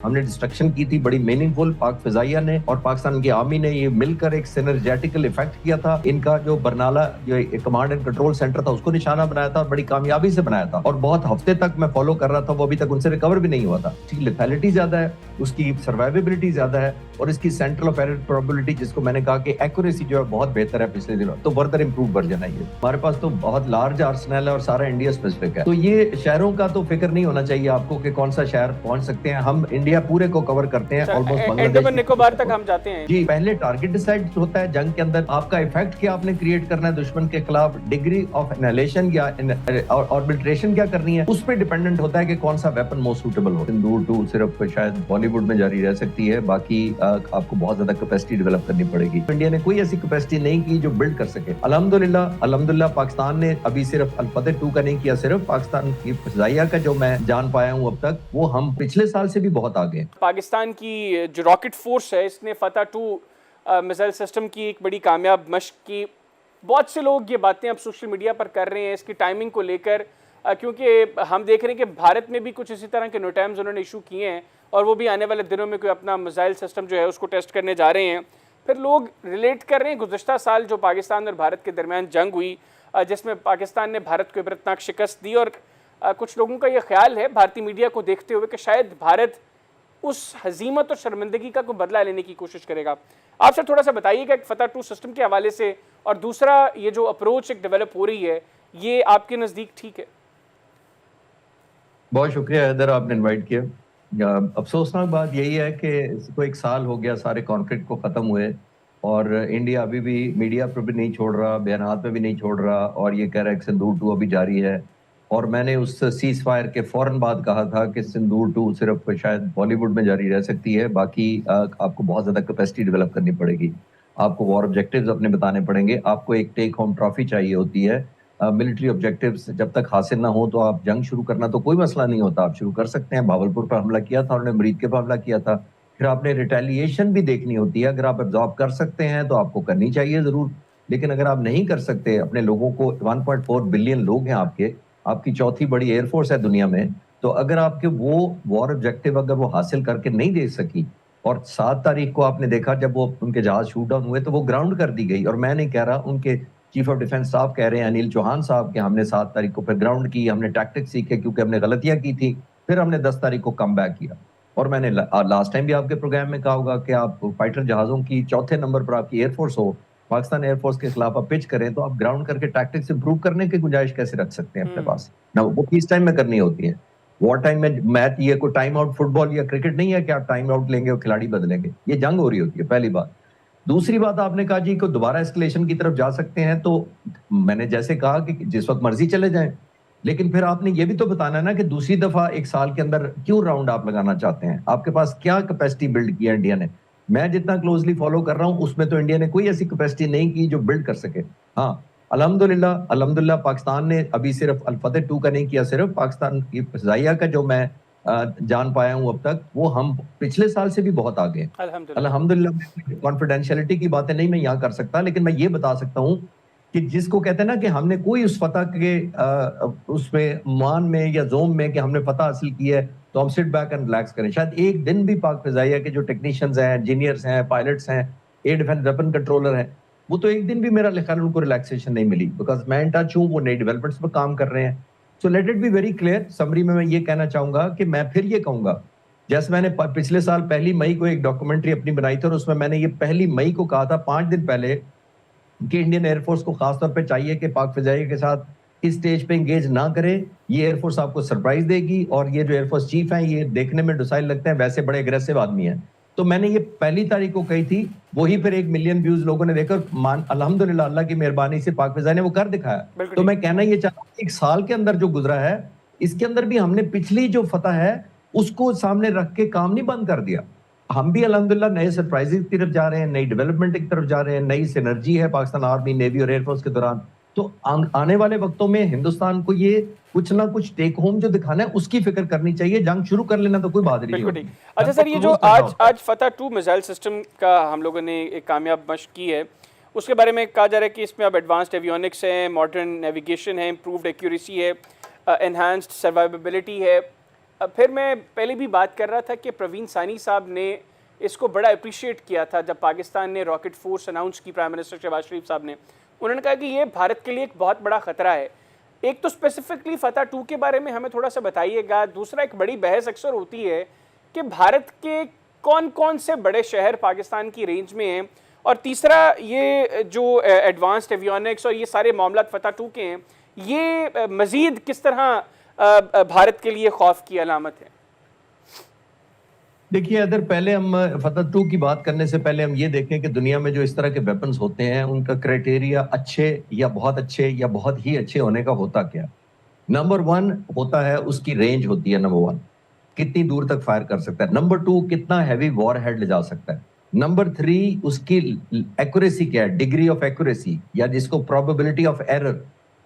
हमने डिस्ट्रक्शन की थी बड़ी मीनिंगफुल। पाक फिजाइया ने और पाकिस्तान की आर्मी ने ये मिलकर एक सिनर्जेटिकल इफेक्ट किया था। इनका जो बरनाला जो कमांड एंड कंट्रोल सेंटर था उसको निशाना बनाया था और बड़ी कामयाबी से बनाया था और बहुत हफ्ते तक मैं फॉलो कर रहा था। वो अभी तक उनसे रिकवर भी नहीं हुआ था। उसकी लिथैलिटी ज्यादा है, उसकी सर्वाइवेबिलिटी ज्यादा है और इसकी सेंट्रल ऑफ एरर प्रोबेबिलिटी, जिसको मैंने कहा कि एक्यूरेसी जो है बहुत बेहतर है पिछले दिनों, तो फर्दर इंप्रूव वर्जन है ये। हमारे पास तो बहुत लार्ज आर्सेनल है और सारा इंडिया स्पेसिफिक है। तो ये शहरों का तो फिक्र नहीं होना चाहिए आपको कि कौन सा शहर पहुंच सकते हैं। हम इंडिया पूरे को कवर करते हैं, ऑलमोस्ट अंडमान बांग्लादेश निकोबार तक हम जाते हैं। जी, पहले टारगेट डिसाइड होता है जंग के अंदर। आपका इफेक्ट क्या आपने क्रिएट करना है दुश्मन के खिलाफ, डिग्री ऑफ इनहेलेशन या ऑर्बिट्रेशन क्या करनी है, उस पर डिपेंडेंट होता है कि कौन सा वेपन मोस्ट सूटेबल हो। सिंदूर 2 सिर्फ शायद बॉलीवुड में जारी रह सकती है, बाकी आपको बहुत ज्यादा कैपेसिटी डेवलप करनी पड़ेगी। इंडिया ने कोई ऐसी कैपेसिटी नहीं की जो बिल्ड कर सके। अल्हम्दुलिल्लाह पाकिस्तान ने अभी सिर्फ अल-फतह 2 का नहीं किया, सिर्फ पाकिस्तान की फिजाइया का जो मैं जान पाया हूं अब तक, वो हम पिछले साल से भी बहुत आगे हैं। पाकिस्तान की जो रॉकेट फोर्स है इसने फतह 2 मिसाइल सिस्टम की एक बड़ी कामयाब मशक की। बहुत से लोग ये बातें अब सोशल मीडिया पर कर रहे हैं इसकी टाइमिंग को लेकर, क्योंकि हम देख रहे हैं कि भारत में भी कुछ इसी तरह के नोटैम्स उन्होंने इशू किए हैं और वो भी आने वाले दिनों में कोई अपना मिसाइल सिस्टम जो है उसको टेस्ट करने जा रहे हैं। फिर लोग रिलेट कर रहे हैं गुज़श्ता साल जो पाकिस्तान और भारत के दरमियान जंग हुई, जिसमें पाकिस्तान ने भारत को इबरतनाक शिकस्त दी, और कुछ लोगों का ये ख्याल है भारतीय मीडिया को देखते हुए कि शायद भारत उस हजीमत और शर्मिंदगी का कोई बदला लेने की कोशिश करेगा। आप सर थोड़ा सा बताइएगा कि फतह 2 सिस्टम के हवाले से, और दूसरा ये जो अप्रोच एक डेवलप हो रही है ये आपके नज़दीक ठीक है? बहुत शुक्रिया हैदर, आपने इनवाइट किया। अफसोसनाक बात यही है कि इसको 1 साल हो गया सारे कॉन्फ्लिक्ट को खत्म हुए और इंडिया अभी भी मीडिया पर भी नहीं छोड़ रहा, बयानात में भी नहीं छोड़ रहा और ये कह रहा है कि सिंदूर 2 अभी जारी है। और मैंने उस सीज फायर के फौरन बाद कहा था कि सिंदूर 2 सिर्फ शायद बॉलीवुड में जारी रह सकती है, बाकी आपको बहुत ज्यादा कैपेसिटी डेवलप करनी पड़ेगी। आपको वॉर ऑब्जेक्टिव्स अपने बताने पड़ेंगे, आपको एक टेक होम ट्रॉफी चाहिए होती है। मिलिट्री ऑब्जेक्टिव्स जब तक हासिल ना हो तो आप जंग शुरू करना तो कोई मसला नहीं होता, आप शुरू कर सकते हैं। भावलपुर पर हमला किया था, उन्होंने मरीद के पर हमला किया था। फिर आपने रिटेलिएशन भी देखनी होती है। अगर आप एब्जॉर्ब कर सकते हैं तो आपको करनी चाहिए जरूर, लेकिन अगर आप नहीं कर सकते, अपने लोगों को 1.4 बिलियन लोग हैं आपके, आपकी चौथी बड़ी एयरफोर्स है दुनिया में, तो अगर आपके वो वॉर ऑब्जेक्टिव अगर वो हासिल करके नहीं दे सकी, और 7 तारीख को आपने देखा जब वो उनके जहाज शूट डाउन हुए तो वो ग्राउंड कर दी गई। और मैं नहीं कह रहा, उनके चीफ ऑफ डिफेंस साहब कह रहे हैं, अनिल चौहान साहब, कि हमने 7 तारीख को फिर ग्राउंड की, हमने टैक्टिक्स सीखे क्योंकि हमने गलतियां की थी, फिर हमने 10 तारीख को कम बैक किया। और मैंने लास्ट टाइम भी आपके प्रोग्राम में कहा होगा कि आप फाइटर जहाजों की चौथे नंबर पर आपकी एयरफोर्स हो, पाकिस्तान एयरफोर्स के खिलाफ आप पिच करें तो आप ग्राउंड करके टैक्टिक्स इंप्रूव करने की गुंजाइश कैसे रख सकते हैं अपने पास ना? वो पीस टाइम में करनी होती है। वॉर टाइम में मैच, ये कोई टाइम आउट फुटबॉल या क्रिकेट नहीं है कि आप टाइम आउट लेंगे और खिलाड़ी बदलेंगे। ये जंग हो रही होती है, पहली बात। दूसरी बात, आपने कहा जी को दोबारा एस्केलेशन की तरफ जा सकते हैं, तो मैंने जैसे कहा कि जिस वक्त मर्जी चले जाएं, लेकिन फिर आपने ये भी तो बताना है ना कि दूसरी दफा 1 साल के अंदर क्यों राउंड आप लगाना चाहते हैं, आपके पास क्या कैपेसिटी बिल्ड किया इंडिया ने। मैं जितना क्लोजली फॉलो कर रहा हूं उसमें तो इंडिया ने कोई ऐसी कैपेसिटी नहीं की जो बिल्ड कर सके। हाँ, अल्हम्दुलिल्लाह पाकिस्तान ने अभी सिर्फ अल-फतह 2 का नहीं किया, सिर्फ पाकिस्तान की फिजाइया का जो मैं जान पाया हूं अब तक, वो हम पिछले साल से भी बहुत आगे हैं। अल्हम्दुलिल्लाह। अल्हम्दुलिल्लाह कॉन्फिडेंशियलिटी की बातें नहीं मैं यहाँ कर सकता, लेकिन मैं ये बता सकता हूँ कि जिसको कहते हैं ना कि हमने कोई उस फतह के उसमें मान में या जोम में कि हमने फतह हासिल की है तो हम सिट बैक एंड रिलैक्स करें। शायद एक दिन भी पाक फिजाइया के जो टेक्नीशियंस हैं, इंजीनियर्स हैं, पायलट्स हैं, एयर डिफेंस वेपन कंट्रोलर हैं, वो तो एक दिन भी मेरा ख्याल उनको रिलैक्सेशन नहीं मिली, बिकॉज मैं इन टच हूँ, वो नई डेवलपमेंट्स पर काम कर रहे हैं। So let it be very clear, summary में मैं ये कहना चाहूंगा कि मैं फिर ये कहूंगा, जैसे मैंने पिछले साल 1 मई को एक डॉक्यूमेंट्री अपनी बनाई थी और उसमें मैंने ये 1 मई को कहा था, 5 दिन पहले, कि इंडियन एयरफोर्स को खासतौर पे चाहिए कि पाक फिजाइया के साथ इस स्टेज पे एंगेज ना करे। ये एयरफोर्स आपको सरप्राइज देगी और ये जो एयरफोर्स चीफ हैं ये देखने में डोसाइल लगते हैं, वैसे बड़े अग्रेसिव आदमी हैं। तो मैंने ये 1 तारीख को कही थी, वही फिर 1 मिलियन व्यूज लोगों ने देखकर मान अल्हम्दुलिल्लाह अल्लाह की मेहरबानी से पाक फिजाइया ने वो कर दिखाया। तो मैं कहना ये चाहता हूँ 1 साल के अंदर जो गुजरा है, इसके अंदर भी हमने पिछली जो फतह है उसको सामने रख के काम नहीं बंद कर दिया। हम भी अल्हम्दुलिल्लाह नए सरप्राइजेस की तरफ जा रहे हैं, नई डेवलपमेंट की तरफ जा रहे हैं, नई सिनर्जी है पाकिस्तान आर्मी, नेवी और एयरफोर्स के दौरान। तो आने वाले वक्तों में हिंदुस्तान को ये कुछ ना कुछ टेक होम जो दिखाना है उसकी फिक्र करनी चाहिए। जंग शुरू कर लेना तो कोई बात नहीं बिल्कुल ठीक। होती। अच्छा सर, ये जो आज फतह 2 मिसाइल सिस्टम का हम लोगों ने एक कामयाब मशक की है, उसके बारे में कहा जा रहा है कि इसमें अब एडवांस्ड एवियोनिक्स है, मॉडर्न नेविगेशन है, इम्प्रूव्ड एक्यूरेसी है, एनहांस्ड सर्वाइवेबिलिटी है। फिर मैं पहले भी बात कर रहा था कि प्रवीण सानी साहब ने इसको बड़ा अप्रिशिएट किया था जब पाकिस्तान ने रॉकेट फोर्स अनाउंस की, प्राइम मिनिस्टर शहबाज शरीफ साहब ने। उन्होंने कहा कि ये भारत के लिए एक बहुत बड़ा खतरा है। एक तो स्पेसिफिकली फतह 2 के बारे में हमें थोड़ा सा बताइएगा। दूसरा, एक बड़ी बहस अक्सर होती है कि भारत के कौन कौन से बड़े शहर पाकिस्तान की रेंज में हैं, और तीसरा ये जो एडवांस्ड एवियोनिक्स और ये सारे मामला फतह 2 के हैं, ये मज़ीद किस तरह भारत के लिए खौफ की अलामत है? देखिए, अगर पहले हम फतह 2 की बात करने से पहले हम ये देखें कि दुनिया में जो इस तरह के वेपन्स होते हैं उनका क्राइटेरिया अच्छे या बहुत ही अच्छे होने का होता क्या। नंबर 1 होता है उसकी रेंज होती है। नंबर 1 कितनी दूर तक फायर कर सकता है। नंबर 2 कितना हैवी वॉर हेड ले जा सकता है। नंबर 3 उसकी एक्यूरेसी क्या है, डिग्री ऑफ एक्यूरेसी या जिसको प्रोबेबिलिटी ऑफ एरर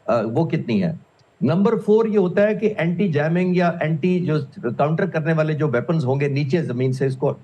वो कितनी है। नंबर 4 ये होता है कि एंटी जैमिंग या एंटी जो काउंटर करने वाले जो वेपन्स होंगे नीचे जमीन से इसको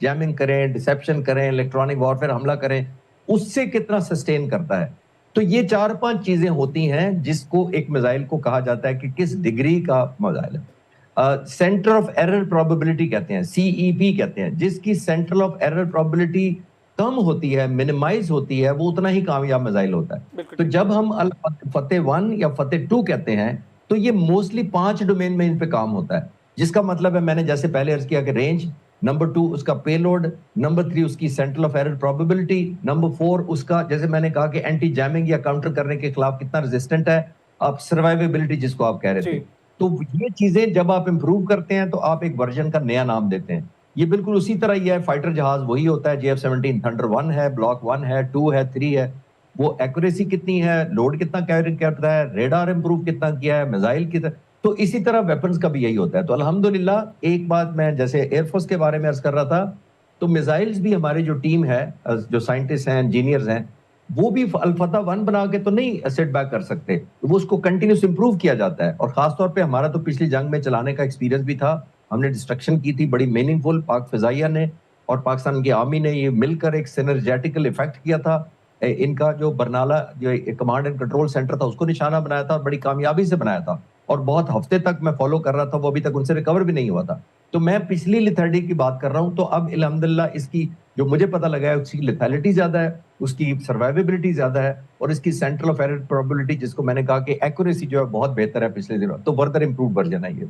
जैमिंग करें, डिसेप्शन करें, इलेक्ट्रॉनिक वॉरफेयर हमला करें, उससे कितना सस्टेन करता है। तो ये 4-5 चीजें होती हैं जिसको एक मिसाइल को कहा जाता है कि किस डिग्री का मिसाइल है। सेंटर ऑफ एरर प्रोबेबिलिटी कहते हैं, सीईपी कहते हैं। जिसकी सेंटर ऑफ एरर प्रोबेबिलिटी कम होती है, मिनिमाइज होती है, वो उतना ही कामयाब मिसाइल होता है। तो जब हम फतेह 1 या फतेह 2 कहते हैं तो ये मोस्टली 5 डोमेन में इन पे काम होता है, जिसका मतलब है मैंने जैसे पहले अर्ज किया कि रेंज, नंबर 2 उसका पेलोड, नंबर 3 उसकी centre of error probability, number 4 उसका जैसे मैंने कहा कि एंटी जैमिंग या काउंटर करने के खिलाफ कितना रेजिस्टेंट है, अब सर्वाइवेबिलिटी जिसको आप कह रहे थे। तो ये चीजें जब आप इंप्रूव करते हैं तो आप एक वर्जन का नया नाम देते हैं। ये बिल्कुल उसी तरह ही है, फाइटर जहाज वही होता है, JF-17 थंडर 1 है, ब्लॉक 1 है, 2 है, 3 है। वो एक्यूरेसी कितनी है, लोड कितना कैरी करता है, रेडार इंप्रूव कितना किया है, मिसाइल कितना। तो इसी तरह वेपन्स का भी यही होता है। तो अल्हम्दुलिल्लाह एक बात मैं जैसे एयरफोर्स के बारे में अर्ज कर रहा था, तो मिसाइल्स भी हमारी जो टीम है, जो साइंटिस्ट हैं, इंजीनियर्स हैं, वो भी अल-फतह 1 बना के तो नहीं सेट बैक कर सकते, तो वो उसको कंटिन्यूस इंप्रूव किया जाता है। और खासतौर पे हमारा तो पिछली जंग में चलाने का एक्सपीरियंस भी था, हमने डिस्ट्रक्शन की थी बड़ी मीनिंगफुल। पाक फिजाइया ने और पाकिस्तान की आर्मी ने ये मिलकर एक सिनर्जेटिकल इफेक्ट किया था। इनका जो बरनाला जो कमांड एंड कंट्रोल सेंटर था उसको निशाना बनाया था और बड़ी कामयाबी से बनाया था, और बहुत हफ्ते तक मैं फॉलो कर रहा था, वो अभी तक उनसे रिकवर भी नहीं हुआ था। तो मैं पिछली लिथैलिटी की बात कर रहा हूं, तो अब अल्हम्दुलिल्लाह इसकी जो मुझे पता लगा है उसकी लिथैलिटी ज्यादा है, उसकी सर्वाइवेबिलिटी ज्यादा है, और इसकी सेंट्रल ऑफ एरर प्रोबेबिलिटी जिसको मैंने कहा कि एक्यूरेसी जो है बहुत बेहतर है पिछले दिनों, तो फर्दर इंप्रूव वर्जन है ये।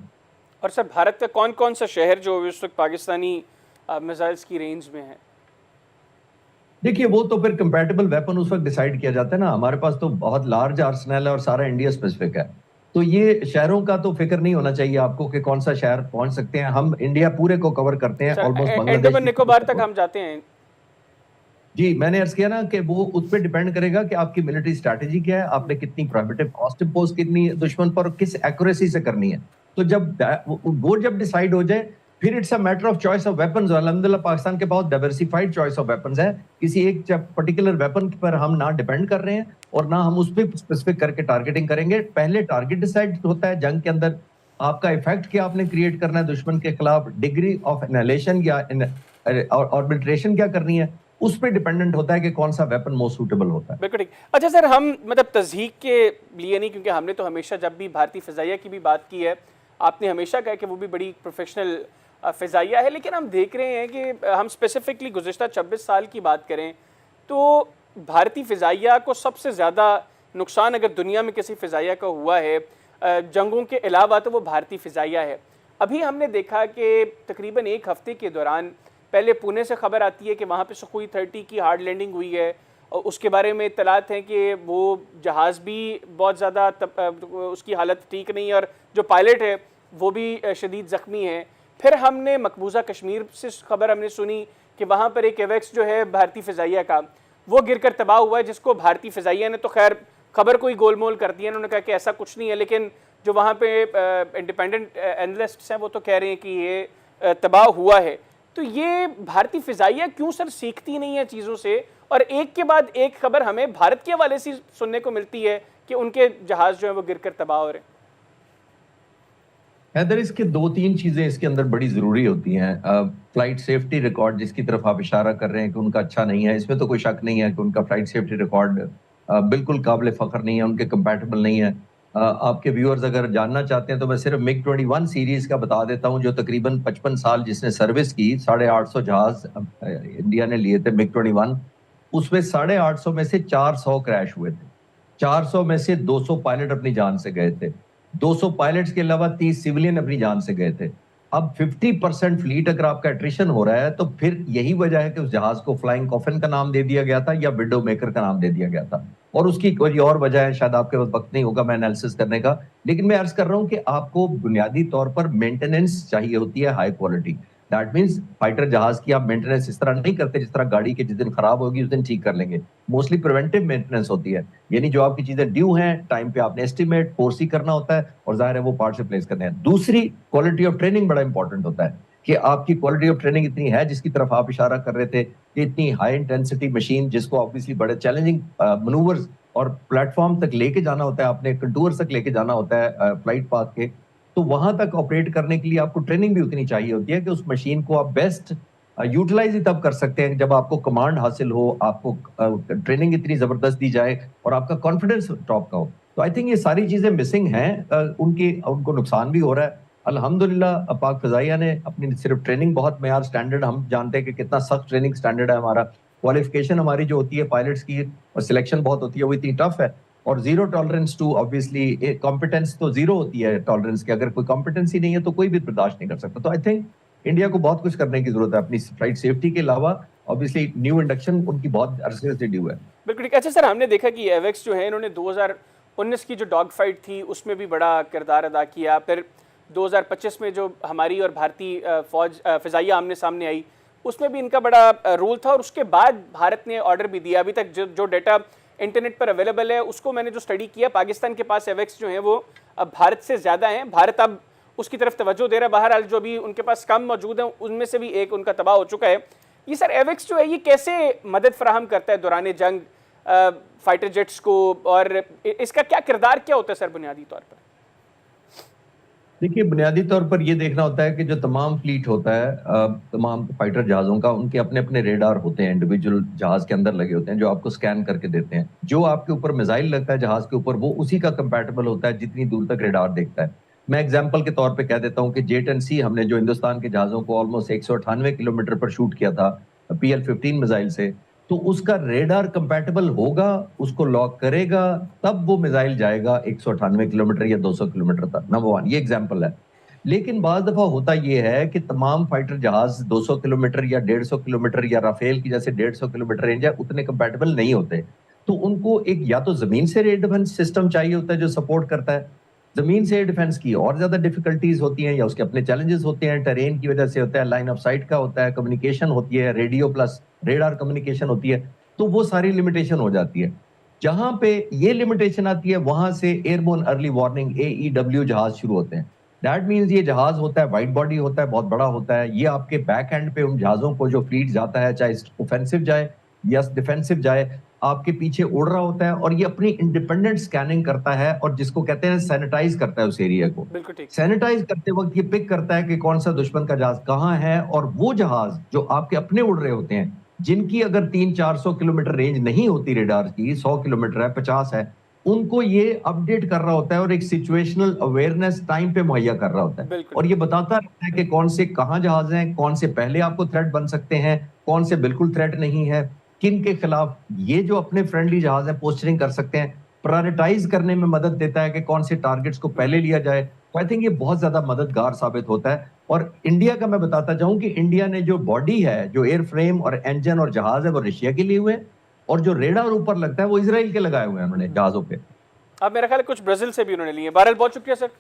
और सर, भारत का कौन कौन सा शहर जो इस वक्त पाकिस्तानी मिसाइल्स की रेंज में है? देखिए, वो तो फिर कंपैटिबल वेपन उस वक्त डिसाइड किया जाता है ना। हमारे पास तो बहुत लार्ज आर्सेनल है और सारा इंडिया स्पेसिफिक है, तो ये शहरों का तो फिक्र नहीं होना चाहिए आपको कि कौन सा शहर पहुंच सकते हैं। हम इंडिया पूरे को कवर करते हैं, ऑलमोस्ट बांग्लादेश अंडमान निकोबार तक हम जाते हैं। जी, मैंने अर्ज किया ना कि वो उस पर डिपेंड करेगा कि आपकी मिलिट्री स्ट्रैटेजी क्या है, आपने कितनी प्रोहिबिटिव कॉस्ट इम्पोज करनी है दुश्मन पर, किस एक्यूरेसी से करनी है। तो वो जब डिसाइड हो जाए, फिर it's a matter of choice of weapons. अल्हम्दुलिल्लाह पाकिस्तान के बहुत डाइवर्सिफाइड चॉइस ऑफ वेपन्स है। किसी एक पर्टिकुलर वेपन पर हम ना डिपेंड कर रहे हैं और ना हम उस पर स्पेसिफिक करके टारगेटिंग करेंगे। पहले टारगेट डिसाइड होता है जंग के अंदर, आपका इफेक्ट क्या आपने क्रिएट करना है दुश्मन के खिलाफ, डिग्री ऑफ एनालेशन या ऑर्बिट्रेशन क्या करनी है, उस पर डिपेंडेंट होता है कि कौन सा वेपन मोस्ट सूटेबल होता है। बिल्कुल ठीक। अच्छा सर, हम मतलब तज़हीक के लिए नहीं, क्योंकि हमने तो हमेशा जब भी भारतीय फ़िज़ाइया की भी बात की है, आपने हमेशा कहा कि वो भी बड़ी प्रोफेशनल फ़िज़ाइया है, लेकिन हम देख रहे हैं कि हम स्पेसिफिकली गुज़िश्ता 26 साल की बात करें तो भारतीय फ़िज़ाइया को सबसे ज़्यादा नुकसान अगर दुनिया में किसी फ़िज़ाइया का हुआ है जंगों के अलावा, तो वो भारतीय फ़िज़ाइया है। अभी हमने देखा कि तकरीबन एक हफ़्ते के दौरान पहले पुणे से खबर आती है कि वहाँ पे सुखोई 30 की हार्ड लैंडिंग हुई है, और उसके बारे में इत्तलात हैं कि वो जहाज़ भी बहुत ज़्यादा उसकी हालत ठीक नहीं है और जो पायलट है वो भी शदीद ज़ख्मी है। फिर हमने मकबूजा कश्मीर से खबर हमने सुनी कि वहाँ पर एक एवेक्स जो है भारतीय फ़िज़ाइया का, वो गिर कर तबाह हुआ है, जिसको भारतीय फ़िज़ाइया ने तो खैर खबर को ही गोलमोल कर दिया। उन्होंने कहा कि ऐसा कुछ नहीं है, लेकिन जो वहाँ पे इंडिपेंडेंट एनालिस्ट्स हैं वो तो कह रहे हैं कि ये तबाह हुआ है। तो ये भारतीय फ़िज़ाइया क्यों सर सीखती नहीं है चीज़ों से, और एक के बाद एक खबर हमें भारत के हवाले से सुनने को मिलती है कि उनके जहाज़ जो है वो गिरकर तबाह हो रहे हैं? हैदर, इसके 2-3 चीजें इसके अंदर बड़ी जरूरी होती हैं। फ्लाइट सेफ्टी रिकॉर्ड जिसकी तरफ आप इशारा कर रहे हैं कि उनका अच्छा नहीं है, इसमें तो कोई शक नहीं है कि उनका फ्लाइट सेफ्टी रिकॉर्ड बिल्कुल काबिल फ़ख्र नहीं है, उनके कंपैटिबल नहीं है। आपके व्यूअर्स अगर जानना चाहते हैं तो मैं सिर्फ मिग 21 सीरीज का बता देता हूं, जो तकरीबन 55 साल जिसने सर्विस की, 850 जहाज इंडिया ने लिए थे मिग 21। उसमें 850 में से 400 क्रैश हुए थे। 400 में से 200 पायलट अपनी जान से गए थे। 200 पायलट्स के अलावा 30 सिविलियन अपनी जान से गए थे। अब 50% फ्लीट अगर आपका एट्रिशन हो रहा है तो फिर यही वजह है कि उस जहाज को फ्लाइंग कॉफिन का नाम दे दिया गया था या विंडो मेकर का नाम दे दिया गया था। और उसकी कोई और वजह है, शायद आपके पास वक्त नहीं होगा मैं एनालिसिस करने का, लेकिन मैं अर्ज कर रहा हूं कि आपको बुनियादी तौर पर मेंटेनेंस चाहिए होती है high quality. That means fighter जहाज की आप मेंटेनेंस इस तरह नहीं करते जिस तरह गाड़ी के जिस दिन खराब होगी उस दिन ठीक कर लेंगे। मोस्टली प्रिवेंटिव मेंटेनेंस होती है, यानी जो आपकी चीजें ड्यू हैं टाइम पे आपने एस्टिमेट फोर्सी करना होता है और जाहिर है वो पार्ट्स रिप्लेस करने हैं। दूसरी, क्वालिटी ऑफ ट्रेनिंग बड़ा इंपॉर्टेंट होता है कि आपकी क्वालिटी ऑफ ट्रेनिंग इतनी है, जिसकी तरफ आप इशारा कर रहे थे कि इतनी हाई इंटेंसिटी मशीन जिसको ऑब्वियसली बड़े चैलेंजिंग मनूवर्स और प्लेटफॉर्म तक लेके जाना होता है, आपने कंटूर्स तक लेके जाना होता है फ्लाइट पाथ के, तो वहां तक ऑपरेट करने के लिए आपको ट्रेनिंग भी उतनी चाहिए होती है कि उस मशीन को आप बेस्ट यूटिलाइज ही तब कर सकते हैं जब आपको कमांड हासिल हो, आपको ट्रेनिंग इतनी जबरदस्त दी जाए और आपका कॉन्फिडेंस टॉप का हो। तो आई थिंक ये सारी चीजें मिसिंग हैं, उनको नुकसान भी हो रहा है। अल्हम्दुलिल्लाह पाक फिजाइया ने अपनी सिर्फ ट्रेनिंग बहुत मेयार स्टैंडर्ड, हम जानते हैं कि कितना सख्त ट्रेनिंग स्टैंडर्ड है हमारा, क्वालिफिकेशन हमारी जो होती है पायलट्स की और सिलेक्शन बहुत होती है वो इतनी टफ है, और zero tolerance to obviously competence तो जीरो होती है टॉलरेंस की, अगर कोई कॉम्पिटेंस ही नहीं है तो कोई भी बर्दाश्त नहीं कर सकता। तो आई थिंक इंडिया को बहुत कुछ करने की जरूरत है अपनी फ्लाइट सेफ्टी के अलावा। ऑब्वियसली न्यू इंडक्शन उनकी बहुत अरसे से ड्यू है। बिल्कुल ठीक। अच्छा सर, हमने देखा कि एवेक्स जो है इन्होंने 2019 की जो डॉग फाइट थी उसमें भी बड़ा किरदार अदा किया। फिर 2025 में जो हमारी और भारतीय फौज फिजाइया आमने सामने आई उसमें भी इनका बड़ा रोल था, और उसके बाद भारत ने ऑर्डर भी दिया। अभी तक जो डेटा इंटरनेट पर अवेलेबल है उसको मैंने जो स्टडी किया, पाकिस्तान के पास एवेक्स जो हैं वो अब भारत से ज़्यादा हैं। भारत अब उसकी तरफ तवज्जो दे रहा है। बहरहाल जो भी उनके पास कम मौजूद है उनमें से भी एक उनका तबाह हो चुका है। ये सर एवेक्स जो है ये कैसे मदद फराहम करता है दौरान जंग फाइटर जेट्स को, और इसका क्या किरदार क्या होता है सर बुनियादी तौर पर? देखिए, बुनियादी तौर पर ये देखना होता है कि जो तमाम फ्लीट होता है, तमाम फाइटर जहाज़ों का, उनके अपने अपने रेडार होते हैं, इंडिविजुअल जहाज़ के अंदर लगे होते हैं जो आपको स्कैन करके देते हैं। जो आपके ऊपर मिसाइल लगता है जहाज़ के ऊपर वो उसी का कंपैटिबल होता है जितनी दूर तक रेडार देखता है। मैं एग्जांपल के तौर पे कह देता हूँ कि जेट-10C हमने जो हिंदुस्तान के जहाज़ों को ऑलमोस्ट 198 किलोमीटर पर शूट किया था PL-15 मिसाइल से, तो उसका रेडार कंपैटिबल होगा, उसको लॉक करेगा, तब वो मिसाइल जाएगा 198 किलोमीटर या 200 किलोमीटर तक। नंबर 1 ये एग्जांपल है। लेकिन बाज़ दफ़ा होता ये है कि तमाम फाइटर जहाज़ 200 किलोमीटर या 150 किलोमीटर या राफेल की जैसे 150 किलोमीटर रेंज है, उतने कंपैटिबल नहीं होते। तो उनको एक या तो ज़मीन से एयर डिफेंस सिस्टम चाहिए होता है जो सपोर्ट करता है। ज़मीन से एयर डिफेंस की और ज़्यादा डिफिकल्टीज़ होती हैं या उसके अपने चैलेंजेस होते हैं, टेरेन की वजह से होता है, लाइन ऑफ साइट का होता है, कम्युनिकेशन होती है, रेडियो प्लस रेडार कम्युनिकेशन होती है, तो वो सारी लिमिटेशन हो जाती है। जहां पे ये लिमिटेशन आती है वहां से एयरबोर्न अर्ली वार्निंग AEW जहाज शुरू होते हैं। दैट मीन्स ये जहाज होता है, वाइड बॉडी होता है, बहुत बड़ा होता है। ये आपके बैक एंड पे उन जहाजों को जो फ्लीट जाता है, चाहे ऑफेंसिव जाए या डिफेंसिव जाए, आपके पीछे उड़ रहा होता है और ये अपनी इंडिपेंडेंट स्कैनिंग करता है और जिसको कहते हैं सैनिटाइज करता है उस एरिया को। बिल्कुल ठीक। सैनिटाइज करते वक्त ये पिक करता है कि कौन सा दुश्मन का जहाज कहाँ है, और वो जहाज जो आपके अपने उड़ रहे होते हैं, जिनकी अगर 300-400 किलोमीटर रेंज नहीं होती रेडार की, 100 किलोमीटर है, 50 है, उनको ये अपडेट कर रहा होता है और एक सिचुएशनल अवेयरनेस टाइम पे मुहैया कर रहा होता है। बिल्कुल और ये बताता रहता है कि कौन से कहाँ जहाज हैं, कौन से पहले आपको थ्रेट बन सकते हैं, कौन से बिल्कुल थ्रेट नहीं है, किन के खिलाफ ये जो अपने फ्रेंडली जहाज है पोस्टरिंग कर सकते हैं। प्रायोरिटाइज करने में मदद देता है कि कौन से टारगेट्स को पहले लिया जाए। तो आई थिंक ये बहुत ज्यादा मददगार साबित होता है। और इंडिया का मैं बताता चाहूं कि इंडिया ने जो बॉडी है, जो एयर फ्रेम और इंजन और जहाज है, वो रशिया के लिए हुए हैं, और जो रेडार ऊपर लगता है वो इसराइल के लगाए हुए हैं उन्होंने जहाजों पे। अब मेरा ख्याल है कुछ ब्राजील से भी उन्होंने लिए। बहरहाल बहुत शुक्रिया सर।